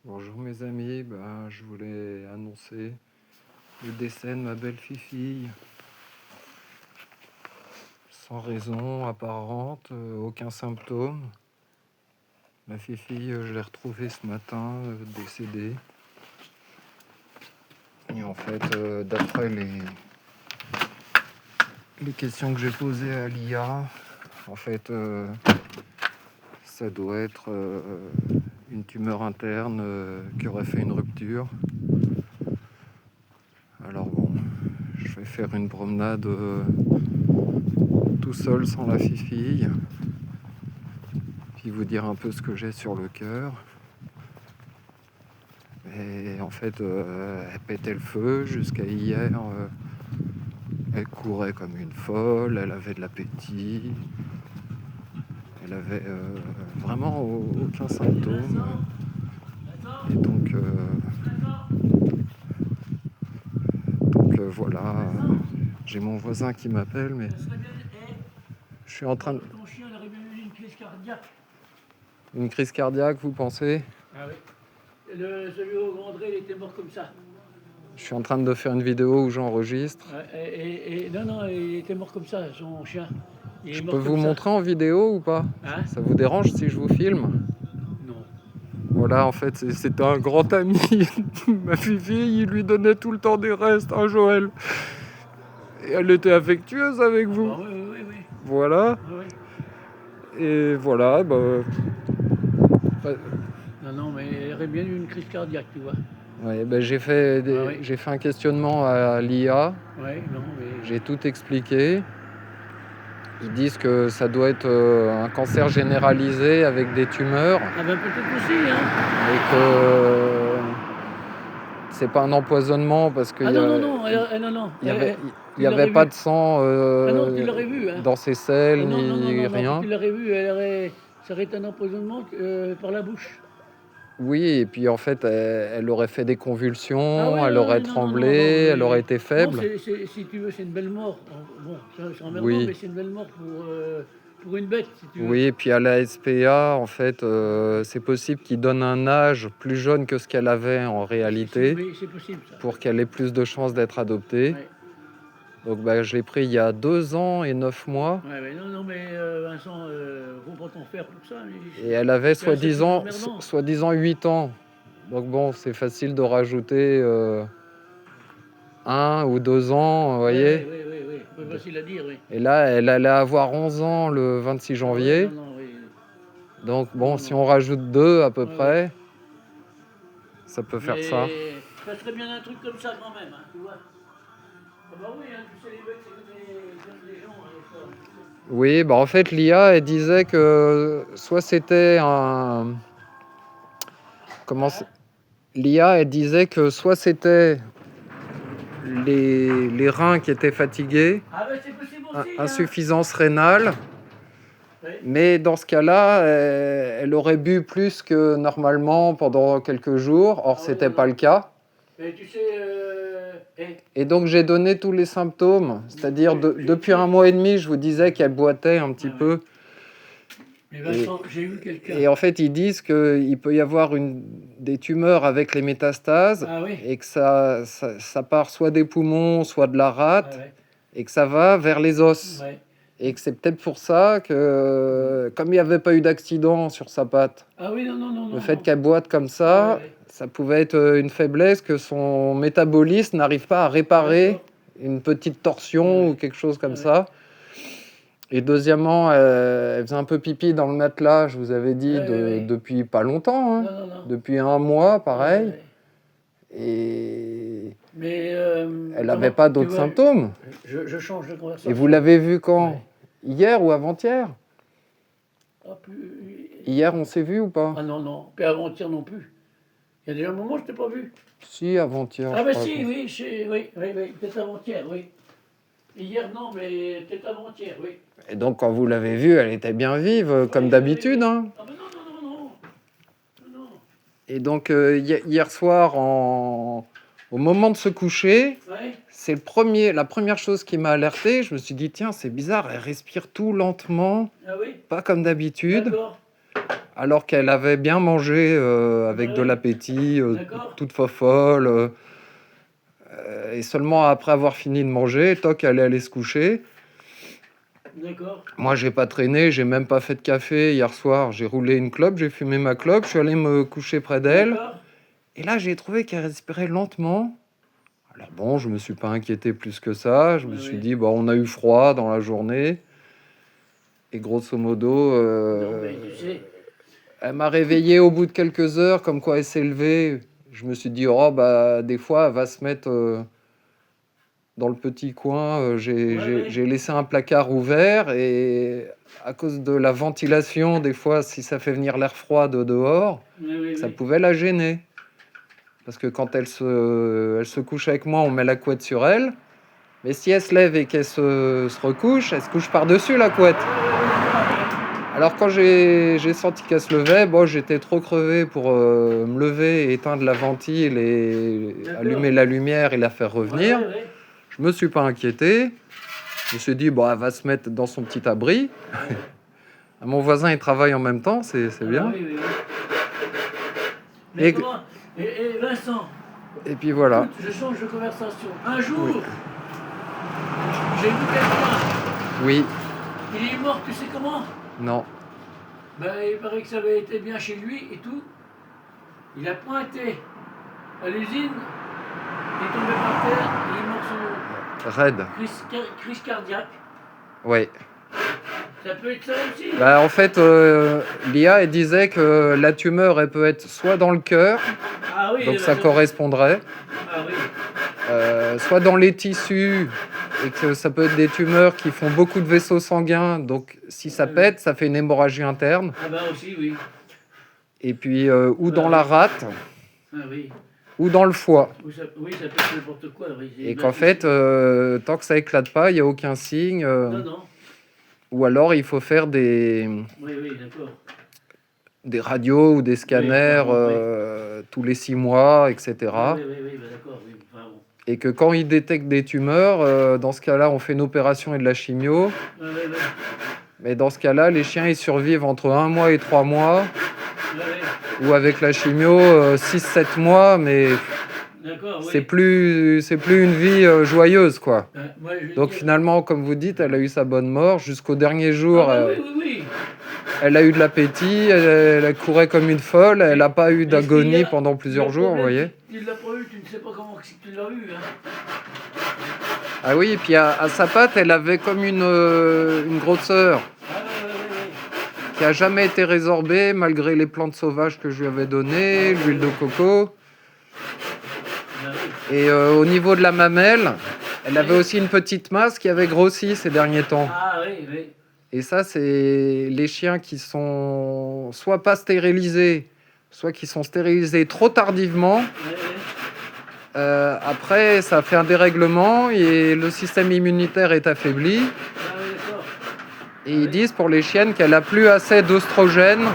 Bonjour mes amis, je voulais annoncer le décès de ma belle Fifi, sans raison apparente, aucun symptôme. Ma Fifi, je l'ai retrouvée ce matin, décédée. Et en fait, d'après les questions que j'ai posées à l'IA, en fait, ça doit être une tumeur interne qui aurait fait une rupture. Alors bon, je vais faire une promenade tout seul sans la Fifi, puis vous dire un peu ce que j'ai sur le cœur. Et en fait, elle pétait le feu jusqu'à hier. Elle courait comme une folle, elle avait de l'appétit, elle avait vraiment aucun symptôme. Et donc voilà, j'ai mon voisin qui m'appelle, mais je suis en train de... Ton chien aurait bien eu une crise cardiaque. Une crise cardiaque, vous pensez? Ah oui. Celui au Grand Dré, il était mort comme ça. Je suis en train de faire une vidéo où j'enregistre. Non, il était mort comme ça, son chien. Je peux vous montrer en vidéo ou pas? Hein? Ça vous dérange si je vous filme? Non. Voilà, en fait, c'était un grand ami. Ma Fifi, il lui donnait tout le temps des restes, hein, Joël. Et elle était affectueuse avec vous. Ah, oui. Voilà. Oui. Et voilà, Non, mais il aurait bien eu une crise cardiaque, tu vois. ouais, j'ai fait un questionnement à l'IA. Oui, non, mais... J'ai tout expliqué. Ils disent que ça doit être un cancer généralisé avec des tumeurs. Ah ben peut-être aussi, hein. Et que c'est pas un empoisonnement parce qu'il non. y avait pas de sang Tu l'aurais vu, hein. dans ses selles Non, rien. tu l'aurais vu, ça aurait été un empoisonnement par la bouche. Oui, et puis en fait, elle aurait fait des convulsions, Ah oui, elle aurait tremblé, elle aurait été faible. Non, si tu veux, c'est une belle mort. Bon, c'est emmerdant, Oui. mais c'est une belle mort pour une bête, si tu veux. Oui, et puis à la SPA, en fait, c'est possible qu'il donne un âge plus jeune que ce qu'elle avait en réalité, Oui, c'est possible, ça. pour qu'elle ait plus de chances d'être adoptée. Ouais. Donc je l'ai pris il y a 2 ans et 9 mois. Ouais, non, mais Vincent, faut pas t'en faire pour ça. Et elle avait c'est soi-disant emmerdant. 8 ans. Donc bon, c'est facile de rajouter 1 ou 2 ans, vous voyez. Oui, c'est facile à dire, oui. Et là, elle allait avoir 11 ans le 26 janvier. Oui. Donc bon, si on rajoute 2 à peu Ouais, près, ça peut faire ça. Ça serait bien un truc comme ça quand même, hein, tu vois. Ah bah oui, hein, tu sais, les bêtes, c'est comme des gens, hein, ça. Oui, en fait, l'IA, elle disait que soit c'était un... L'IA, elle disait que soit c'était les reins qui étaient fatigués, Ah bah c'est possible aussi, insuffisance rénale, mais dans ce cas-là, elle aurait bu plus que normalement pendant quelques jours, or c'était pas le cas. Mais tu sais... Et donc j'ai donné tous les symptômes, c'est-à-dire depuis 1 mois et demi, je vous disais qu'elle boitait un petit peu. Mais Vincent, j'ai eu quelqu'un. Et en fait, ils disent qu'il peut y avoir des tumeurs avec les métastases, et que ça part soit des poumons, soit de la rate, et que ça va vers les os. Et que c'est peut-être pour ça que, comme il n'y avait pas eu d'accident sur sa patte, le fait qu'elle boite comme ça, ça pouvait être une faiblesse, que son métabolisme n'arrive pas à réparer une petite torsion ou quelque chose comme ça. Et deuxièmement, elle faisait un peu pipi dans le matelas, je vous avais dit, depuis pas longtemps, hein. Depuis 1 mois, pareil. Et elle n'avait pas d'autres symptômes. Je change de conversation. Et vous l'avez vu quand? Hier ou avant-hier? Hier, on s'est vu ou pas? Ah non, puis avant-hier non plus. Il y a déjà un moment, je t'ai pas vu. Si, avant-hier. Ah bah si, oui, peut-être avant-hier, oui. Hier non, mais peut-être avant-hier, oui. Et donc, quand vous l'avez vue, elle était bien vive, comme d'habitude, hein. Ah bah non. Et donc, hier soir, au moment de se coucher, c'est la première chose qui m'a alerté. Je me suis dit, tiens, c'est bizarre, elle respire tout lentement, Ah oui? pas comme d'habitude. D'accord. alors qu'elle avait bien mangé avec de l'appétit, toute fofolle. Et seulement après avoir fini de manger, toc, elle est allée se coucher. D'accord. Moi, j'ai pas traîné, j'ai même pas fait de café hier soir. J'ai roulé une clope, j'ai fumé ma clope, je suis allé me coucher près d'elle. Et là, j'ai trouvé qu'elle respirait lentement. Alors bon, je me suis pas inquiété plus que ça. Je me suis dit, bon, on a eu froid dans la journée. Et grosso modo, elle m'a réveillé au bout de quelques heures, comme quoi elle s'est levée. Je me suis dit, oh, bah, des fois, elle va se mettre dans le petit coin. J'ai laissé un placard ouvert et à cause de la ventilation, des fois, si ça fait venir l'air froid de dehors, ça pouvait la gêner. Parce que quand elle se couche avec moi, on met la couette sur elle. Mais si elle se lève et qu'elle se recouche, elle se couche par-dessus la couette. Alors quand j'ai senti qu'elle se levait, bon, j'étais trop crevé pour me lever, et éteindre la ventile et allumer la lumière et la faire revenir. Je me suis pas inquiété. Je me suis dit, bon, elle va se mettre dans son petit abri. Mon voisin, il travaille en même temps, c'est bien. Oui. Mais comment... Et Vincent, et puis voilà. Écoute, je change de conversation. Un jour, j'ai vu quelqu'un. Oui. Il est mort, tu sais comment? Non. Ben, il paraît que ça avait été bien chez lui et tout. Il a pointé à l'usine, il est tombé par terre, il est mort sur raide. Crise cardiaque. Oui. Ça peut être ça aussi. Bah, en fait, l'IA, elle disait que la tumeur, elle peut être soit dans le cœur, donc ça correspondrait, soit dans les tissus, et que ça peut être des tumeurs qui font beaucoup de vaisseaux sanguins, donc si ça pète, ça fait une hémorragie interne. Ah bah aussi, oui. Et puis, ou dans la rate, ou dans le foie. Oui, ça peut être n'importe quoi. Oui. Et qu'en fait, tant que ça éclate pas, il n'y a aucun signe. Non. Ou alors, il faut faire des radios ou des scanners tous les 6 mois, etc. Oui, d'accord. Oui. Enfin, bon. Et que quand ils détectent des tumeurs, dans ce cas-là, on fait une opération et de la chimio. Mais dans ce cas-là, les chiens, ils survivent entre 1 mois et 3 mois. Ou avec la chimio, 6-7 mois, mais c'est plus une vie joyeuse, quoi. Donc finalement, comme vous dites, elle a eu sa bonne mort. Jusqu'au dernier jour, elle a eu de l'appétit, elle courait comme une folle, elle n'a pas eu d'agonie pendant plusieurs jours, vous voyez. Tu ne l'as pas eu, tu ne sais pas comment tu l'as eu. Ah oui, et puis à sa patte, elle avait comme une grosseur. Qui a jamais été résorbée malgré les plantes sauvages que je lui avais données, l'huile de coco. Et au niveau de la mamelle, elle avait aussi une petite masse qui avait grossi ces derniers temps. Et ça, c'est les chiens qui sont soit pas stérilisés, soit qui sont stérilisés trop tardivement. Après, ça fait un dérèglement et le système immunitaire est affaibli. Et ils disent pour les chiennes qu'elle n'a plus assez d'oestrogène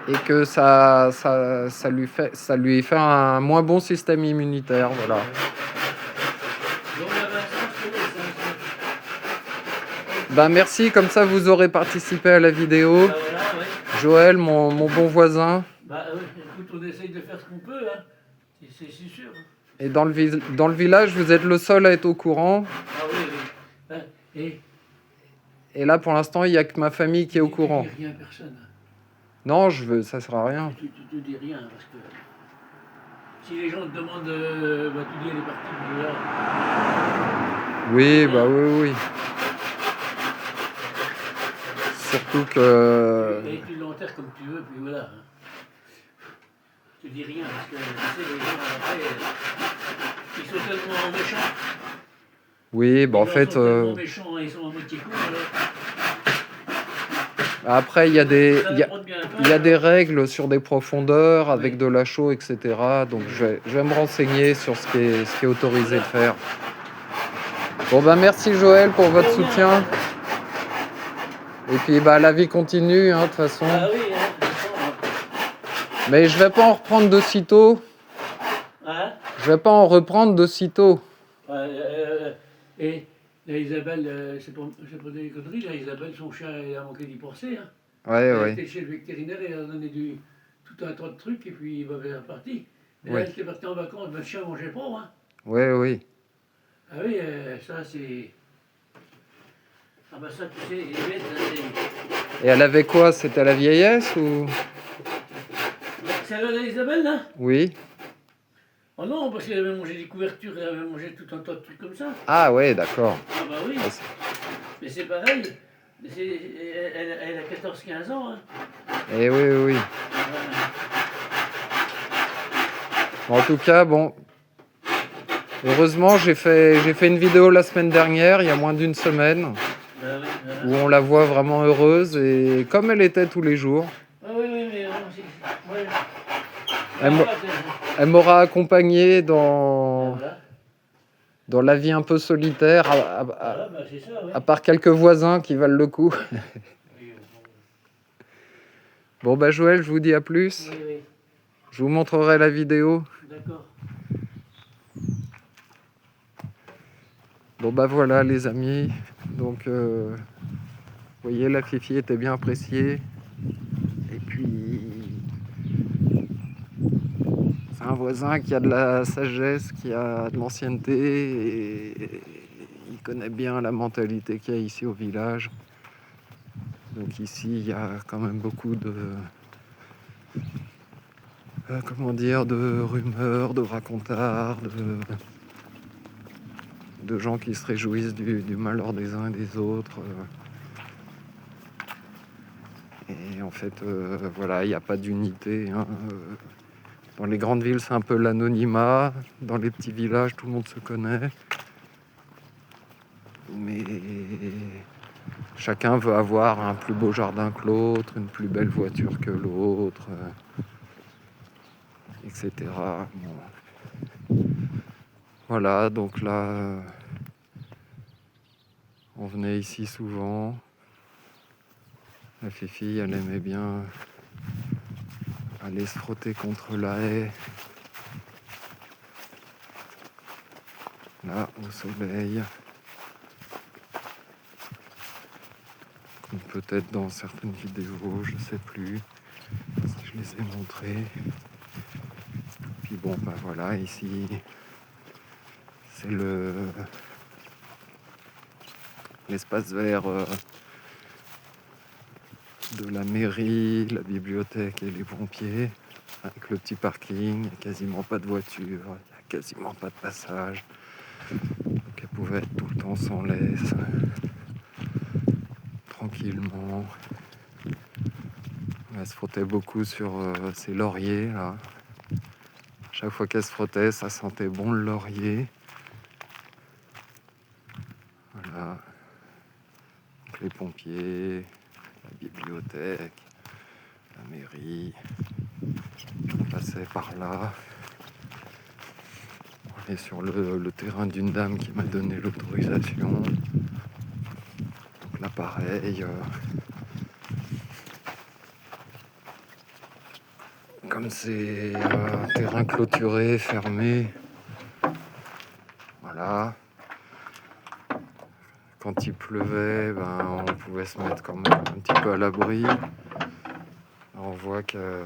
et que ça lui fait un moins bon système immunitaire. Voilà. Ben merci, comme ça vous aurez participé à la vidéo. Joël, mon bon voisin. Écoute, on essaye de faire ce qu'on peut, hein. C'est sûr. Et dans le village, vous êtes le seul à être au courant. Ah oui. Et là, pour l'instant, il n'y a que ma famille qui est au courant. Tu dis rien à personne. Non, ça sert à rien. Tu te dis rien, parce que si les gens te demandent, tu dis elle est partie de là. Oui, bah oui. Surtout que... Et tu l'enterres comme tu veux, puis voilà. Tu dis rien, parce que tu sais, les gens, après, ils sont tellement méchants. Oui, bah en fait... Ils sont tellement méchants, ils sont à moitié cons, alors... Après, il y a des règles sur des profondeurs, avec de la chaux, etc. Donc, je vais me renseigner sur ce qui est autorisé de faire. Bon, ben merci Joël pour votre soutien. Et puis, la vie continue, de toute façon. Ah oui, Mais je vais pas en reprendre de sitôt. Je vais pas en reprendre de sitôt. Et là, Isabelle, c'est pas des conneries, là, Isabelle, son chien, il a manqué d'y penser. Hein. Ouais, Elle ouais. était chez le vétérinaire, et elle a donné tout un tas de trucs, et puis bah, elle est repartie. Et là, Oui. elle était partie en vacances, ben, le chien mangeait pas, hein. Ouais, oui. Ah oui, ça c'est... Ah bah ça, tu sais, les bêtes, là, Et elle avait quoi? C'était la vieillesse ou? c'est celle-là d'Isabelle, là? Oui. Oh non, parce qu'elle avait mangé des couvertures, elle avait mangé tout un tas de trucs comme ça. Ah ouais, d'accord. Ah bah oui, Ah, mais c'est pareil. Elle a 14-15 ans, hein. eh oui, oui, oui. Voilà. En tout cas, bon, heureusement, j'ai fait une vidéo la semaine dernière, il y a moins d'une semaine, Bah oui, voilà. où on la voit vraiment heureuse et comme elle était tous les jours. Ah oui, oui, mais ouais. Elle m'aura accompagné Voilà. dans la vie un peu solitaire, Voilà, bah c'est ça, oui. à part quelques voisins qui valent le coup. Oui, Bon, bah Joël, je vous dis à plus. oui, oui. Je vous montrerai la vidéo. D'accord. Bon, bah voilà les amis. Donc, vous voyez, la Fifi était bien appréciée. Et puis, c'est un voisin qui a de la sagesse, qui a de l'ancienneté et il connaît bien la mentalité qu'il y a ici au village. Donc ici, il y a quand même beaucoup de, comment dire, de rumeurs, de racontards, de gens qui se réjouissent du malheur des uns et des autres. Et en fait, voilà, il n'y a pas d'unité, hein. Dans les grandes villes, c'est un peu l'anonymat. Dans les petits villages, tout le monde se connaît. Mais chacun veut avoir un plus beau jardin que l'autre, une plus belle voiture que l'autre, etc. Bon. Voilà, donc là, on venait ici souvent. La Fifi, elle aimait bien aller se frotter contre la haie. Là, au soleil. Comme peut-être dans certaines vidéos, je sais plus si je les ai montrées. Puis bon, bah voilà, ici, c'est l'espace vert de la mairie, la bibliothèque et les pompiers, avec le petit parking. Il n'y a quasiment pas de voiture, il n'y a quasiment pas de passage. Donc elle pouvait être tout le temps sans laisse, tranquillement. Elle se frottait beaucoup sur ses lauriers, là. Chaque fois qu'elle se frottait, ça sentait bon le laurier. Voilà. Donc les pompiers, la bibliothèque, la mairie. On passait par là. On est sur le terrain d'une dame qui m'a donné l'autorisation. Donc là, pareil. Comme c'est un terrain clôturé, fermé. Voilà. Quand il pleuvait, ben, on pouvait se mettre quand même un petit peu à l'abri. On voit que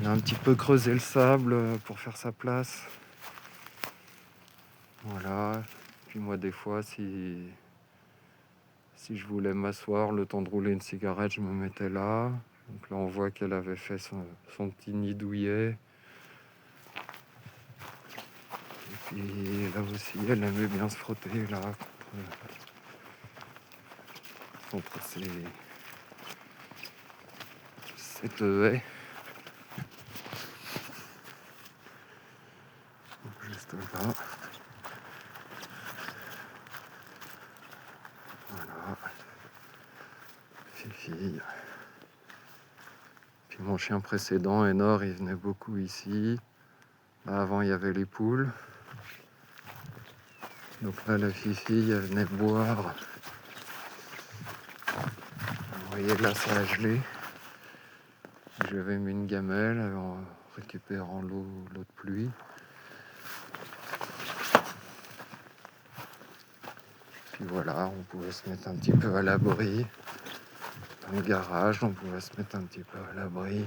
il a un petit peu creusé le sable pour faire sa place. Voilà. Puis moi, des fois, si je voulais m'asseoir, le temps de rouler une cigarette, je me mettais là. Donc là, on voit qu'elle avait fait son petit nid douillet. Et puis là aussi, elle aimait bien se frotter là contre cette haie. Juste là. Voilà. Fifi. Puis mon chien précédent, Enor, il venait beaucoup ici. Là, avant, il y avait les poules. Donc là, la Fifi, elle venait boire. Vous voyez, là, ça a gelé. J'avais mis une gamelle en récupérant l'eau de pluie. Puis voilà, on pouvait se mettre un petit peu à l'abri. le garage, donc on va se mettre un petit peu à l'abri.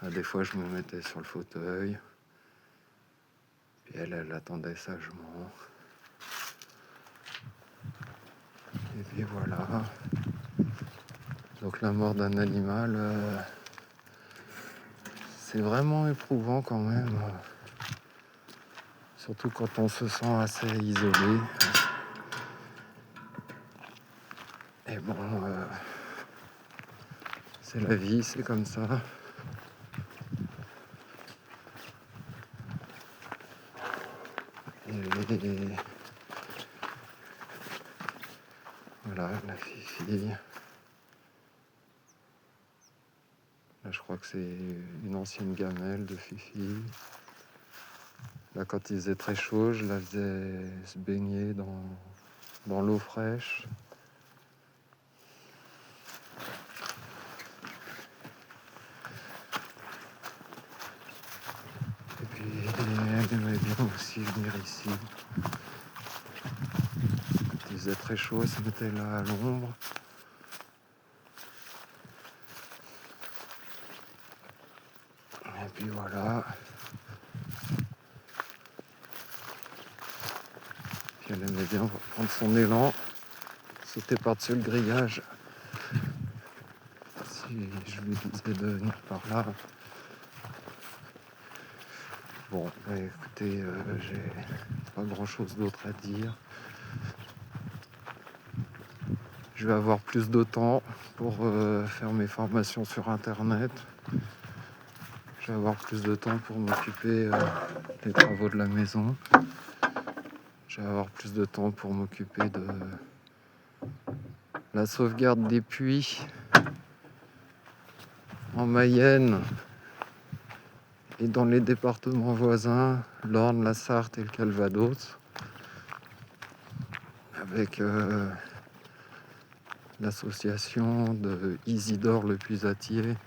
Des fois, je me mettais sur le fauteuil. Puis elle attendait sagement. Et puis voilà. Donc la mort d'un animal, c'est vraiment éprouvant quand même. Surtout quand on se sent assez isolé. Et bon, c'est la vie, c'est comme ça. Et voilà, la Fifi. Là, je crois que c'est une ancienne gamelle de Fifi. Là, quand il faisait très chaud, je la faisais se baigner dans l'eau fraîche. Et puis, elle aimait bien aussi venir ici. Quand il faisait très chaud, elle se mettait là à l'ombre. Et puis voilà. Puis elle aimait bien prendre son élan, sauter par-dessus le grillage. Si je lui disais de venir par là. Bon, écoutez, j'ai pas grand-chose d'autre à dire. Je vais avoir plus de temps pour faire mes formations sur Internet. Je vais avoir plus de temps pour m'occuper des travaux de la maison. Je vais avoir plus de temps pour m'occuper de la sauvegarde des puits en Mayenne et dans les départements voisins, l'Orne, la Sarthe et le Calvados, avec l'association de Isidore Le Puisatier,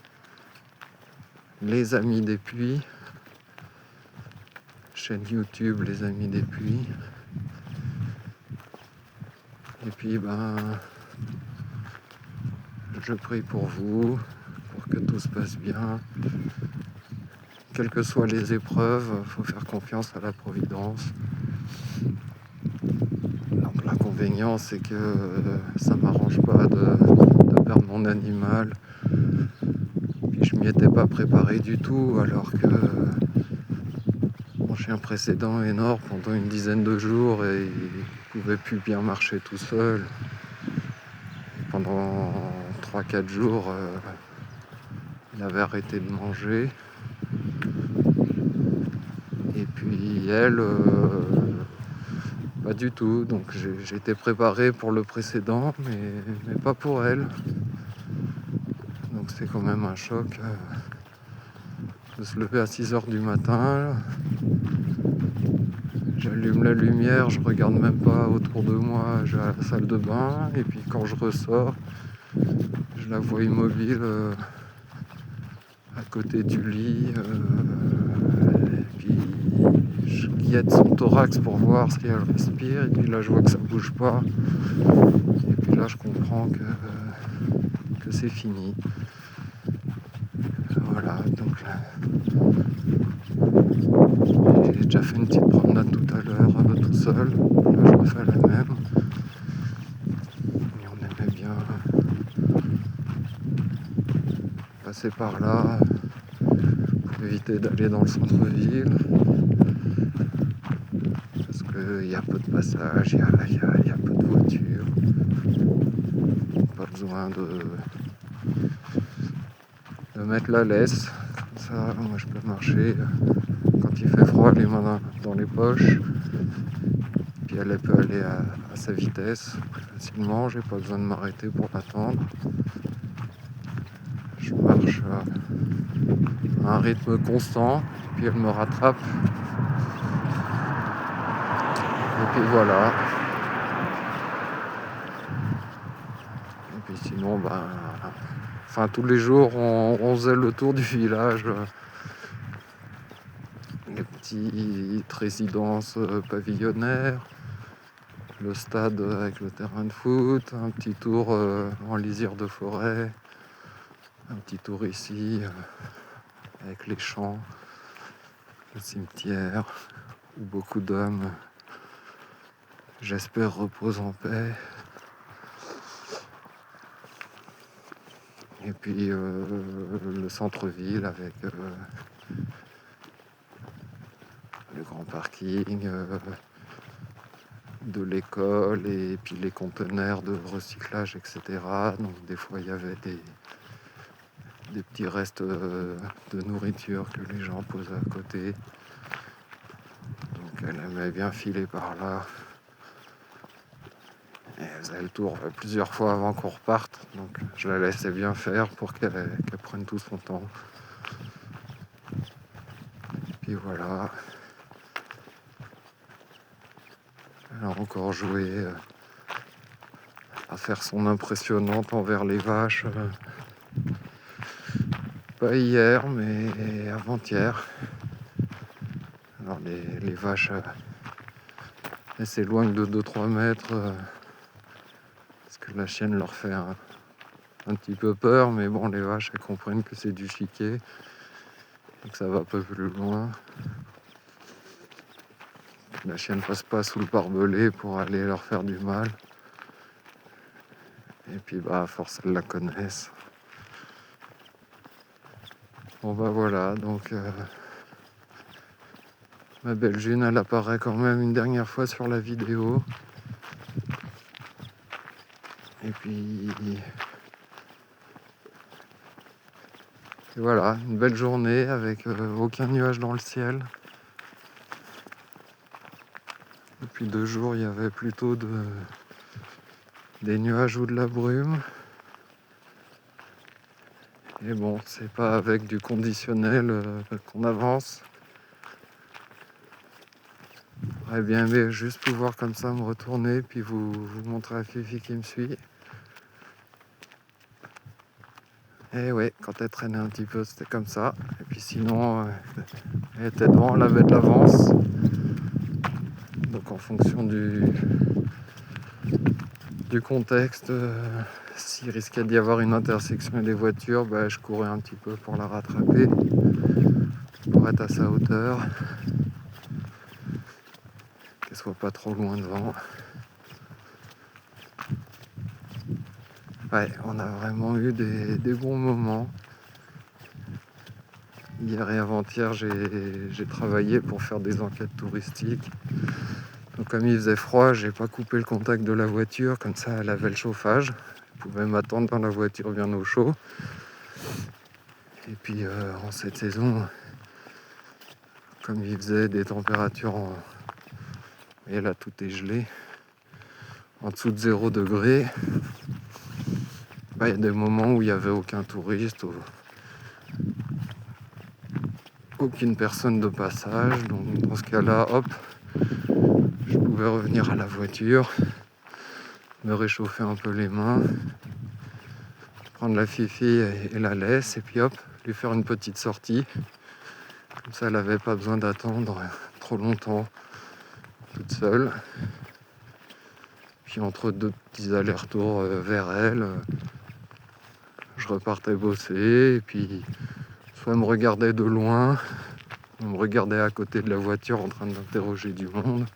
les Amis des Puits, chaîne YouTube Les Amis des Puits. Et puis je prie pour vous, pour que tout se passe bien. Quelles que soient les épreuves, il faut faire confiance à la Providence. Donc, l'inconvénient, c'est que ça m'arrange pas de perdre mon animal. Puis je m'y étais pas préparé du tout, alors que mon chien précédent est mort pendant une dizaine de jours et il pouvait plus bien marcher tout seul. Pendant 3-4 jours, il avait arrêté de manger. Et puis elle, pas du tout. Donc j'ai été préparé pour le précédent, mais pas pour elle. Donc c'est quand même un choc de se lever à 6h du matin. J'allume la lumière, je regarde même pas autour de moi, j'ai la salle de bain. Et puis quand je ressors, je la vois immobile à côté du lit. Et puis je guette son thorax pour voir si elle respire. Et puis là, je vois que ça bouge pas. Et puis là, je comprends que c'est fini. Voilà, donc là, j'ai déjà fait une petite promenade tout à l'heure tout seul. Là, je refais la même. Et on aimait bien passer par là pour éviter d'aller dans le centre-ville. Parce qu'il y a peu de passages, il y a peu de voitures. Pas besoin de mettre la laisse. Comme ça, moi je peux marcher quand il fait froid, les mains dans les poches. Puis elle peut aller à sa vitesse plus facilement. J'ai pas besoin de m'arrêter pour l'attendre. Je marche à un rythme constant, puis elle me rattrape. Et puis voilà. Et puis sinon, tous les jours, on faisait le tour du village. Les petites résidences pavillonnaires, le stade avec le terrain de foot, un petit tour en lisière de forêt, un petit tour ici avec les champs, le cimetière, où beaucoup d'hommes, j'espère, reposent en paix. Et puis le centre-ville avec le grand parking de l'école et puis les conteneurs de recyclage, etc. Donc des fois il y avait des petits restes de nourriture que les gens posaient à côté. Donc elle aimait bien filer par là. Et elle faisait le tour plusieurs fois avant qu'on reparte. Donc je la laissais bien faire pour qu'elle prenne tout son temps. Et puis voilà. Elle a encore joué à faire son impressionnante envers les vaches. Pas hier, mais avant-hier. Alors les vaches, elles s'éloignent de 2-3 mètres parce que la chienne leur fait un petit peu peur. Mais bon, les vaches, elles comprennent que c'est du chiquet et que ça va pas plus loin. La chienne passe pas sous le barbelé pour aller leur faire du mal. Et puis à force elles la connaissent. Bon bah voilà, donc ma belle June, elle apparaît quand même une dernière fois sur la vidéo. Et puis et voilà, une belle journée avec aucun nuage dans le ciel. Depuis 2 jours, il y avait plutôt des nuages ou de la brume. Et bon, c'est pas avec du conditionnel qu'on avance. J'aurais bien aimé juste pouvoir comme ça me retourner puis vous montrer la Fifi qui me suit. Et ouais, quand elle traînait un petit peu, c'était comme ça. Et puis sinon, elle était devant, elle avait de l'avance. Donc en fonction du contexte, s'il risquait d'y avoir une intersection et des voitures, bah, je courais un petit peu pour la rattraper, pour être à sa hauteur, qu'elle soit pas trop loin devant. Ouais, on a vraiment eu des bons moments. Hier et avant-hier, j'ai travaillé pour faire des enquêtes touristiques. Donc comme il faisait froid, j'ai pas coupé le contact de la voiture, comme ça elle avait le chauffage. Elle pouvait m'attendre dans la voiture bien au chaud. Et puis en cette saison, comme il faisait des températures, et là tout est gelé, en dessous de 0 degré, bah, il y a des moments où il n'y avait aucun touriste, aucune personne de passage. Donc dans ce cas-là, hop, je pouvais revenir à la voiture, me réchauffer un peu les mains, prendre la Fifi et la laisse, et puis hop, lui faire une petite sortie. Comme ça, elle n'avait pas besoin d'attendre trop longtemps toute seule. Puis entre 2 petits allers-retours vers elle, je repartais bosser. Et puis soit elle me regardait de loin, on me regardait à côté de la voiture en train d'interroger du monde,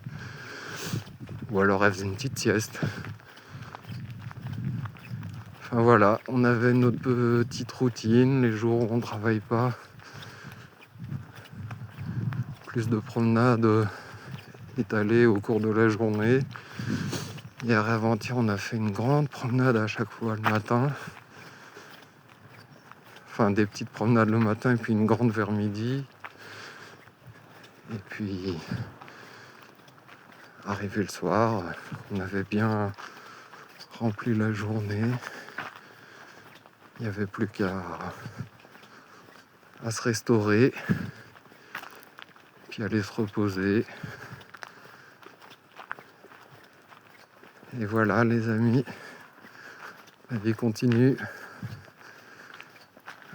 ou alors elle faisait une petite sieste. Enfin voilà, on avait notre petite routine, les jours où on ne travaille pas. Plus de promenades étalées au cours de la journée. Hier et avant-hier, on a fait une grande promenade à chaque fois le matin. Enfin, des petites promenades le matin et puis une grande vers midi. Et puis, arrivé le soir, on avait bien rempli la journée. Il n'y avait plus qu'à se restaurer, puis aller se reposer. Et voilà les amis, la vie continue.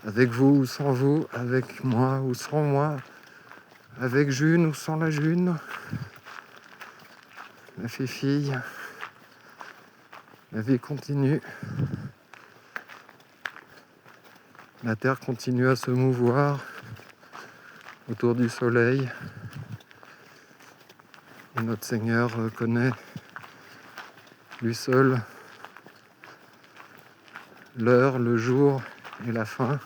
Avec vous ou sans vous, avec moi ou sans moi, avec June ou sans la June, la Fifi. La vie continue. La Terre continue à se mouvoir autour du Soleil. Et notre Seigneur connaît, lui seul, l'heure, le jour et la fin.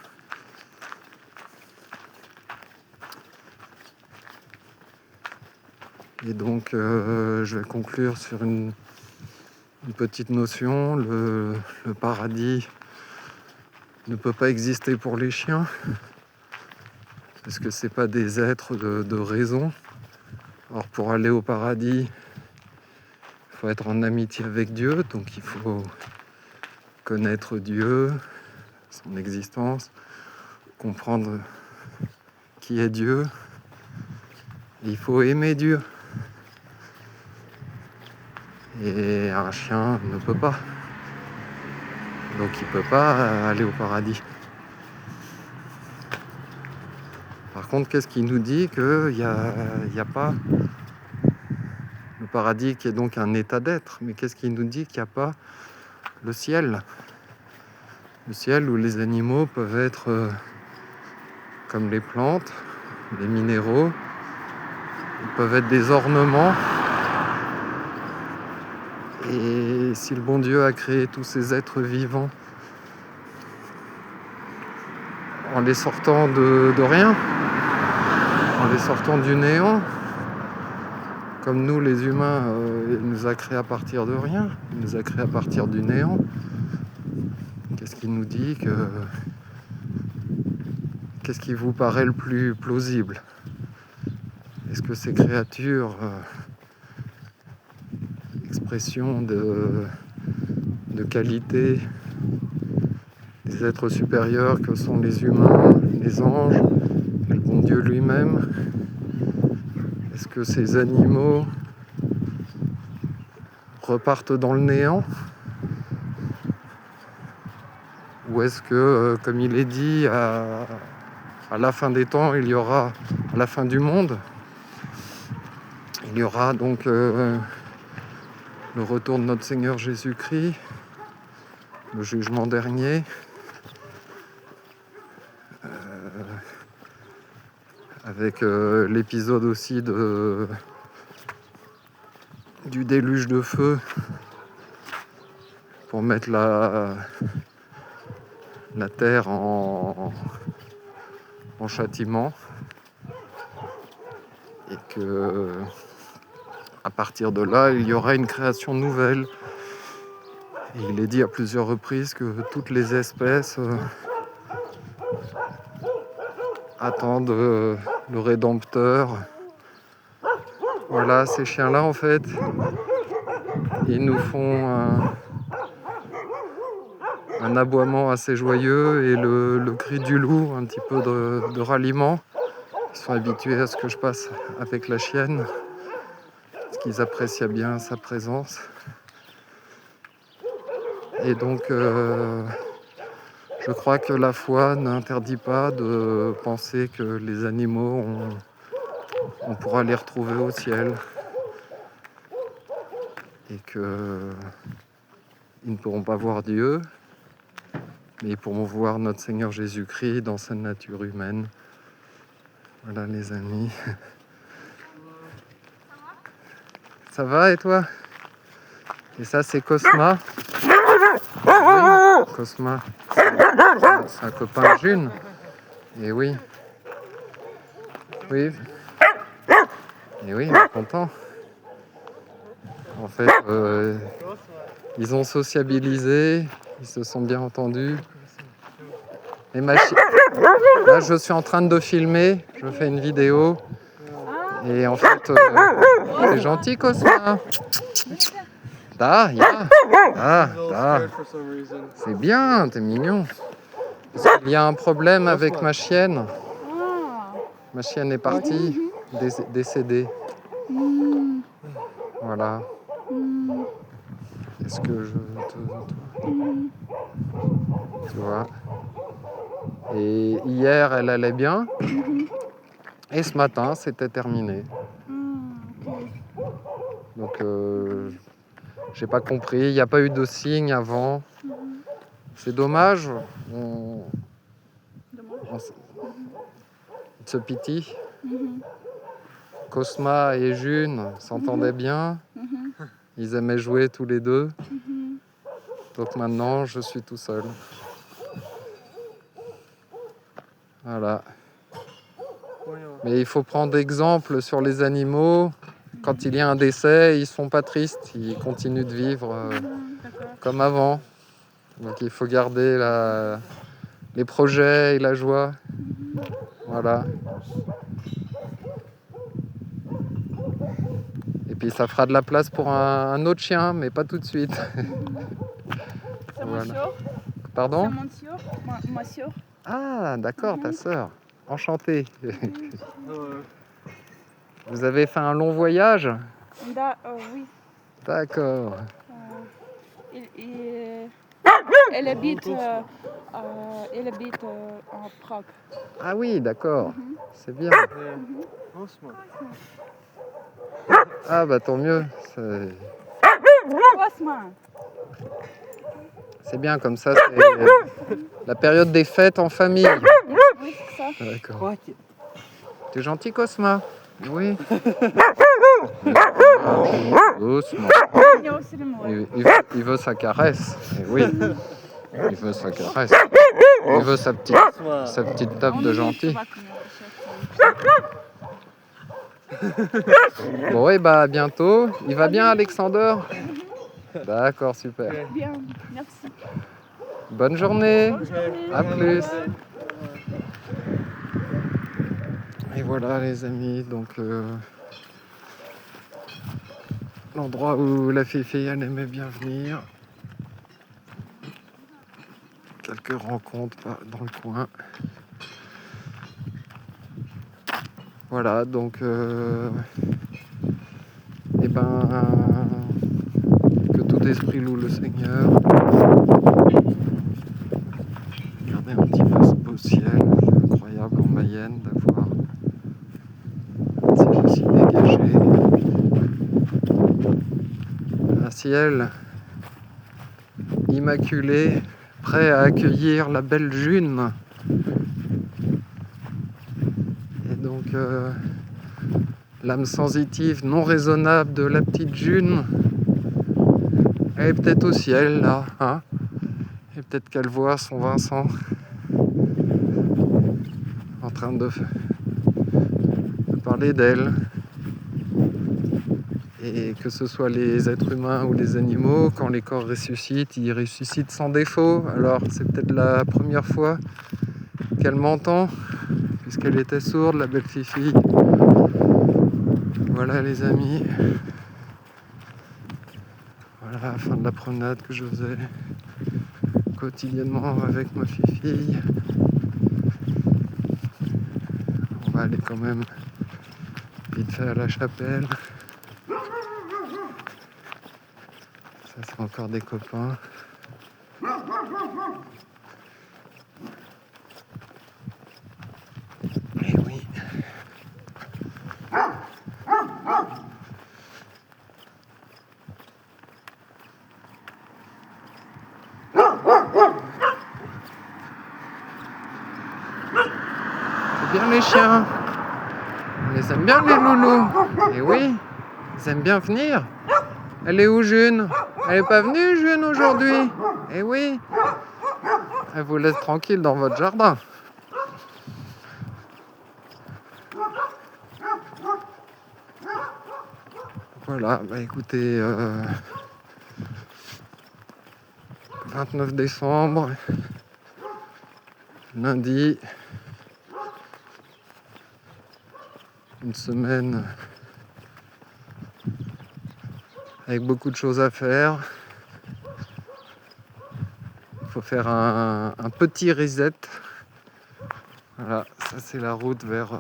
Et donc, je vais conclure sur une petite notion. Le paradis ne peut pas exister pour les chiens, parce que c'est pas des êtres de raison. Alors, pour aller au paradis, il faut être en amitié avec Dieu, donc il faut connaître Dieu, son existence, comprendre qui est Dieu. Il faut aimer Dieu. Et un chien ne peut pas. Donc il ne peut pas aller au paradis. Par contre, qu'est-ce qui nous dit qu'il n'y a pas le paradis, qui est donc un état d'être, mais qu'est-ce qui nous dit qu'il n'y a pas le ciel? Le ciel où les animaux peuvent être comme les plantes, les minéraux, ils peuvent être des ornements. Et si le bon Dieu a créé tous ces êtres vivants en les sortant de rien, en les sortant du néant, comme nous les humains, il nous a créés à partir de rien, il nous a créés à partir du néant, qu'est-ce qui nous dit que... Qu'est-ce qui vous paraît le plus plausible? Est-ce que ces créatures, expression de qualité des êtres supérieurs que sont les humains, les anges, et le bon Dieu lui-même, est-ce que ces animaux repartent dans le néant? Ou est-ce que, comme il est dit, à la fin des temps, il y aura, à la fin du monde, il y aura donc le retour de notre Seigneur Jésus-Christ, le jugement dernier, avec l'épisode aussi du déluge de feu pour mettre la terre en châtiment, et que à partir de là, il y aura une création nouvelle. Et il est dit à plusieurs reprises que toutes les espèces attendent le Rédempteur. Voilà, ces chiens-là, en fait, ils nous font un aboiement assez joyeux et le cri du loup, un petit peu de ralliement. Ils sont habitués à ce que je passe avec la chienne, parce qu'ils apprécient bien sa présence. Et donc, je crois que la foi n'interdit pas de penser que les animaux, on pourra les retrouver au ciel. Et qu'ils ne pourront pas voir Dieu, mais ils pourront voir notre Seigneur Jésus-Christ dans sa nature humaine. Voilà les amis. Ça va et toi? Et ça c'est Cosma. Oui, Cosma. C'est un copain de June. Et oui. Oui. Et oui, il est content. En fait, ils ont sociabilisé, ils se sont bien entendus. Et là, je suis en train de filmer, je fais une vidéo. Et en fait, c'est gentil, Cosma. C'est bien, t'es mignon. Il y a un problème avec ma chienne. Ma chienne est partie, décédée. Voilà. Est-ce que je tu vois? Et hier, elle allait bien. Et ce matin, c'était terminé. Donc, J'ai pas compris, il n'y a pas eu de signe avant. C'est dommage. On se pitié. Cosma et June s'entendaient bien. Ils aimaient jouer tous les deux. Donc maintenant, je suis tout seul. Voilà. Mais il faut prendre exemple sur les animaux. Quand il y a un décès, ils ne sont pas tristes. Ils continuent de vivre comme avant. Donc il faut garder les projets et la joie. Voilà. Et puis ça fera de la place pour un autre chien, mais pas tout de suite. C'est mon sœur. Pardon? C'est ma sœur. Ah, d'accord, ta sœur. Enchantée. Vous avez fait un long voyage? Oui. D'accord. Elle habite en Prague. Ah oui, d'accord. C'est bien. Ah bah tant mieux. C'est bien comme ça. C'est la période des fêtes en famille. Oui, c'est ça. D'accord. T'es gentil, Cosma? Oui. Doucement. Il veut sa caresse. Et oui. Il veut sa caresse. Il veut sa petite tape de gentil. Bon, et bah à bientôt. Il va bien, Alexander? D'accord, super. Bien, merci. Bonne journée. À plus. Et voilà les amis, donc l'endroit où la Fifi elle aimait bien venir. Quelques rencontres dans le coin. Voilà, donc et ben que tout esprit loue le Seigneur. Regardez un petit peu ce beau ciel, c'est incroyable en Mayenne d'avoir un ciel aussi dégagé. Un ciel immaculé, prêt à accueillir la belle June. Et donc l'âme sensitive non raisonnable de la petite June, elle est peut-être au ciel là, hein, et peut-être qu'elle voit son Vincent en train de parler d'elle. Et que ce soit les êtres humains ou les animaux, quand les corps ressuscitent, ils ressuscitent sans défaut. Alors c'est peut-être la première fois qu'elle m'entend, puisqu'elle était sourde, la belle Fifi. Voilà les amis. Voilà la fin de la promenade que je faisais quotidiennement avec ma Fifi. On va aller quand même vite fait à la chapelle. Ça c'est encore des copains. Et oui. C'est bien les chiens. On les aime bien les loulous. Et oui, ils aiment bien venir. Elle est où June? Elle est pas venue June aujourd'hui? Eh oui. Elle vous laisse tranquille dans votre jardin. Voilà, bah écoutez, 29 décembre, lundi, une semaine avec beaucoup de choses à faire. Il faut faire un petit reset. Voilà, ça c'est la route vers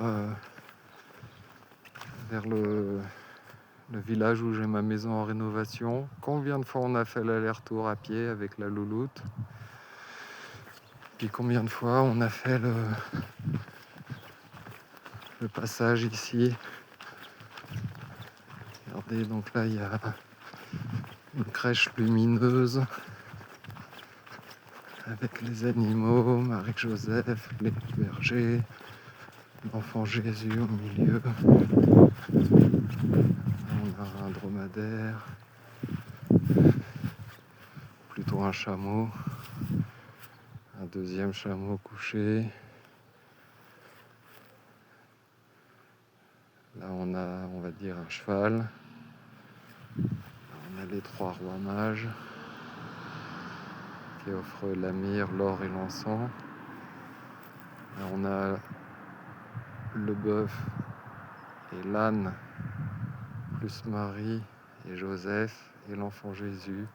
le village où j'ai ma maison en rénovation. Combien de fois on a fait l'aller-retour à pied avec la louloute? Puis combien de fois on a fait le passage ici? Regardez, donc là il y a une crèche lumineuse avec les animaux, Marie-Joseph, les bergers, l'enfant Jésus au milieu. On a un dromadaire, plutôt un chameau, un deuxième chameau couché. Là on a, on va dire, un cheval. On a les 3 rois mages qui offrent la myrrhe, l'or et l'encens. Là on a le bœuf et l'âne, plus Marie et Joseph et l'enfant Jésus.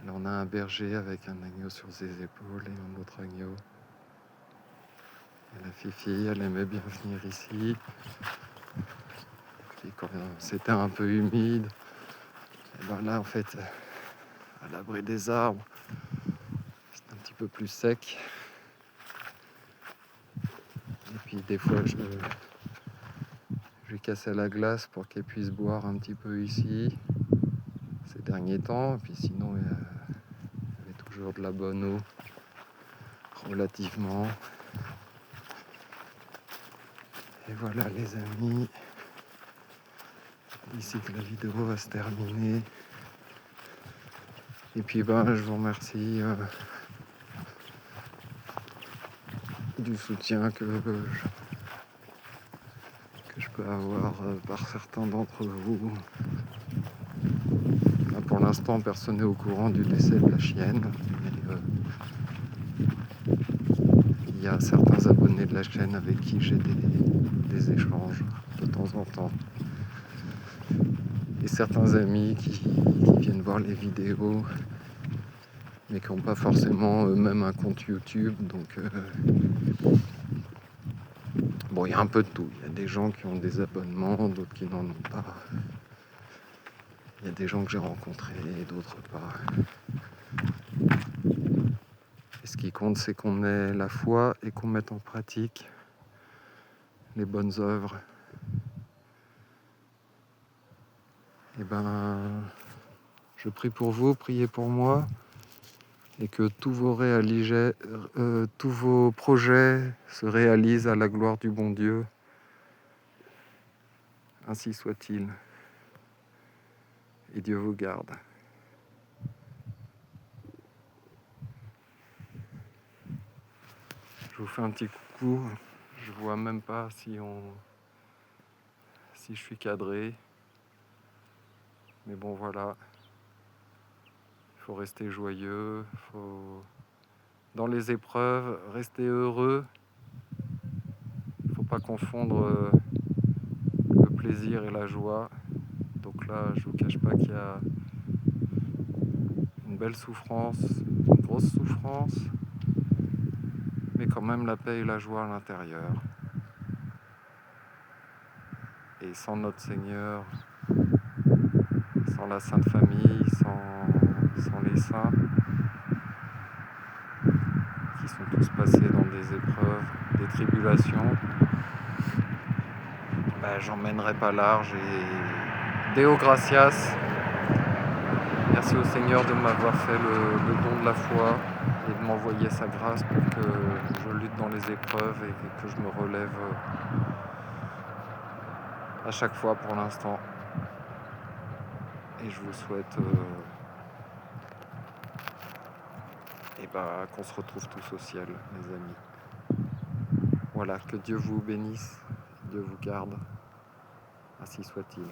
Et là on a un berger avec un agneau sur ses épaules et un autre agneau. Et la Fifi, elle aimait bien venir ici. Puis quand c'était un peu humide, et ben là en fait, à l'abri des arbres, c'est un petit peu plus sec. Et puis des fois je lui cassais la glace pour qu'elle puisse boire un petit peu ici ces derniers temps. Et puis sinon il y avait toujours de la bonne eau relativement. Et voilà les amis, d'ici que la vidéo va se terminer. Et puis ben je vous remercie du soutien que je peux avoir par certains d'entre vous. Ben, pour l'instant personne n'est au courant du décès de la chienne, mais il y a certains abonnés de la chaîne avec qui j'ai des échanges de temps en temps. Et certains amis qui viennent voir les vidéos, mais qui n'ont pas forcément eux-mêmes un compte YouTube. Donc, bon, il y a un peu de tout. Il y a des gens qui ont des abonnements, d'autres qui n'en ont pas. Il y a des gens que j'ai rencontrés et d'autres pas. Et ce qui compte, c'est qu'on ait la foi et qu'on mette en pratique les bonnes œuvres. Et ben, je prie pour vous, priez pour moi, et que tous vos projets se réalisent à la gloire du bon Dieu. Ainsi soit-il. Et Dieu vous garde. Je vous fais un petit coucou. Je vois même pas si je suis cadré. Mais bon, voilà. Il faut rester joyeux. Dans les épreuves, rester heureux. Il ne faut pas confondre le plaisir et la joie. Donc là, je ne vous cache pas qu'il y a une belle souffrance, une grosse souffrance, mais quand même la paix et la joie à l'intérieur. Et sans notre Seigneur, sans la Sainte Famille, sans les saints, qui sont tous passés dans des épreuves, des tribulations, j'en mènerai pas large. Et Deo gratias, merci au Seigneur de m'avoir fait le don de la foi et de m'envoyer sa grâce pour que je lutte dans les épreuves et que je me relève à chaque fois pour l'instant. Et je vous souhaite qu'on se retrouve tous au ciel, les amis. Voilà, que Dieu vous bénisse, Dieu vous garde. Ainsi soit-il.